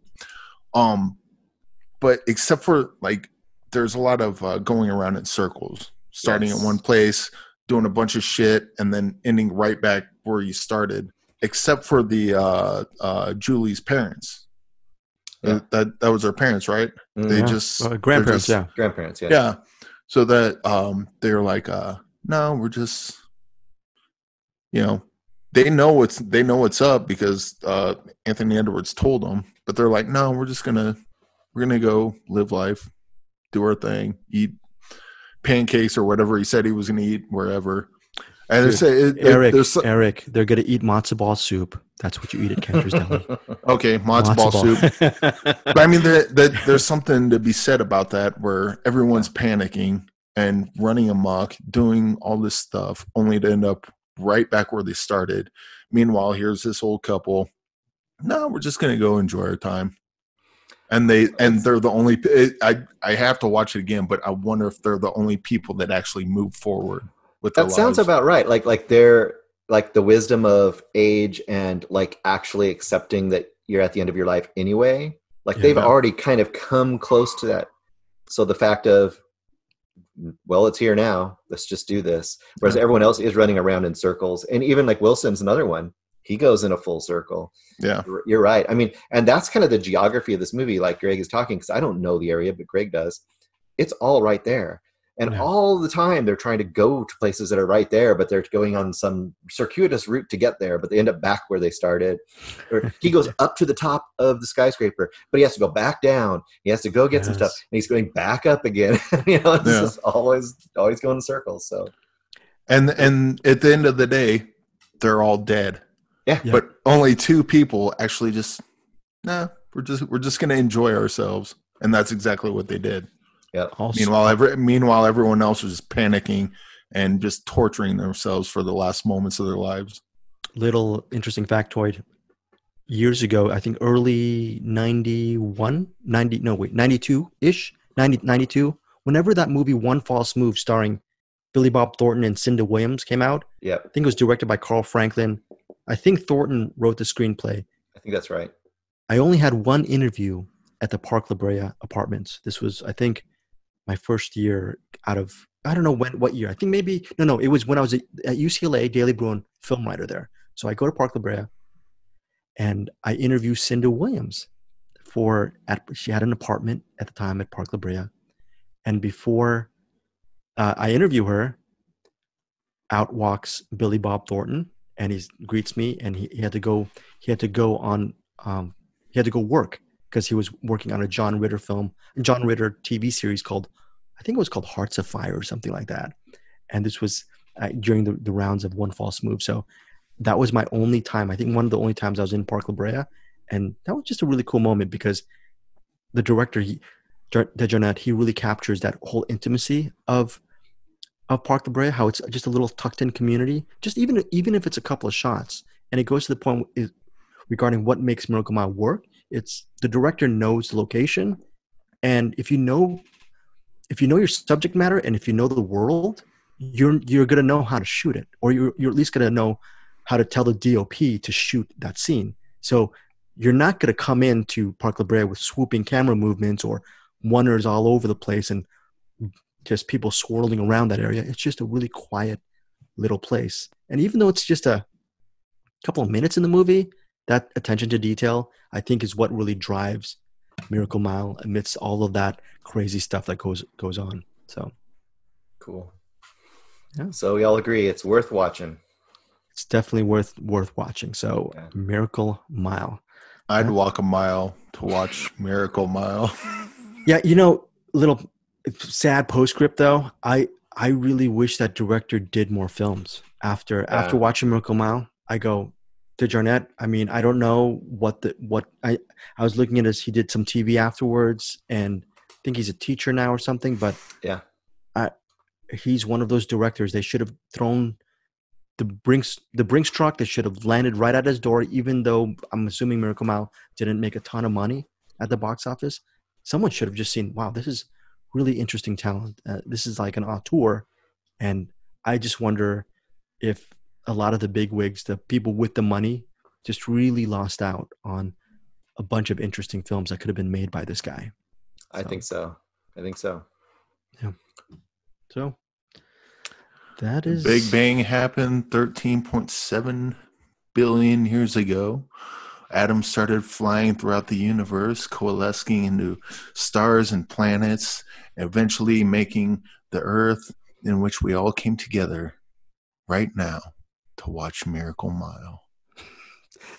but except for like, there's a lot of going around in circles, starting at one place, doing a bunch of shit, and then ending right back where you started. Except for the Julie's parents. Yeah. That was her parents, right? They just grandparents, grandparents, yeah. So that they're like, no, we're just, they know what's up because Anthony Edwards told them, but they're like, no, we're gonna go live life, do our thing, eat pancakes or whatever he said he was gonna eat wherever. And Dude, Eric, they're gonna eat matzo ball soup. That's what you eat at Cantor's Deli. Okay, matzo ball soup. But I mean, there's something to be said about that, where everyone's panicking and running amok, doing all this stuff, only to end up right back where they started. Meanwhile, here's this old couple. No, we're just gonna go enjoy our time. And they're the only. I have to watch it again, but I wonder if they're the only people that actually move forward. That sounds about right. Like they're like the wisdom of age and like actually accepting that you're at the end of your life anyway. Like they've already kind of come close to that. So the fact of, well, it's here now. Let's just do this. Whereas everyone else is running around in circles. And even like Wilson's another one. He goes in a full circle. Yeah, you're right. I mean, and that's kind of the geography of this movie. Like Greg is talking, because I don't know the area, but Greg does. It's all right there. And all the time they're trying to go to places that are right there, but they're going on some circuitous route to get there, but they end up back where they started. Or he goes up to the top of the skyscraper, but he has to go back down. He has to go get some stuff, and he's going back up again. It's just always going in circles. So, and at the end of the day, they're all dead. Yeah. But only two people actually just, we're just going to enjoy ourselves. And that's exactly what they did. Yeah. Meanwhile, everyone else was just panicking and just torturing themselves for the last moments of their lives. Little interesting factoid. Years ago, I think early 92-ish, 92, whenever that movie One False Move starring Billy Bob Thornton and Cinda Williams came out, I think it was directed by Carl Franklin. I think Thornton wrote the screenplay. I think that's right. I only had one interview at the Park La Brea apartments. This was, I think, my first year out of, I don't know what year. I think maybe, it was when I was at UCLA, Daily Bruin film writer there. So I go to Park La Brea and I interview Cinda Williams she had an apartment at the time at Park La Brea. And before I interview her, out walks Billy Bob Thornton. And he greets me, and he had to go work because he was working on a John Ritter TV series called, I think it was called Hearts of Fire or something like that. And this was during the rounds of One False Move. So that was my only time. I think one of the only times I was in Park La Brea, and that was just a really cool moment because the director, De Jarnatt, he really captures that whole intimacy of Park La Brea, how it's just a little tucked-in community, just even if it's a couple of shots. And it goes to the point regarding what makes Miracle Mile work. It's the director knows the location, and if you know your subject matter and if you know the world, you're gonna know how to shoot it, or you're at least gonna know how to tell the DOP to shoot that scene. So you're not gonna come into Park La Brea with swooping camera movements or wonders all over the place and just people swirling around that area. It's just a really quiet little place. And even though it's just a couple of minutes in the movie, that attention to detail, I think, is what really drives Miracle Mile amidst all of that crazy stuff that goes on. So cool. Yeah. So we all agree it's worth watching. It's definitely worth watching. So Miracle Mile. I'd walk a mile to watch Miracle Mile. Yeah, little sad postscript though. I really wish that director did more films. After watching Miracle Mile, I go, De Jarnatt, I mean, I don't know I was looking at he did some TV afterwards, and I think he's a teacher now or something, but he's one of those directors. They should have thrown the Brinks truck that should have landed right at his door, even though I'm assuming Miracle Mile didn't make a ton of money at the box office. Someone should have just seen, wow, this is really interesting talent. This is like an auteur, and I just wonder if a lot of the big wigs, the people with the money, just really lost out on a bunch of interesting films that could have been made by this guy. I think so. Yeah. So that is Big Bang happened 13.7 billion years ago. Atoms started flying throughout the universe, coalescing into stars and planets, eventually making the Earth in which we all came together right now to watch Miracle Mile.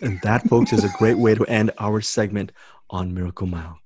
And that, folks, is a great way to end our segment on Miracle Mile.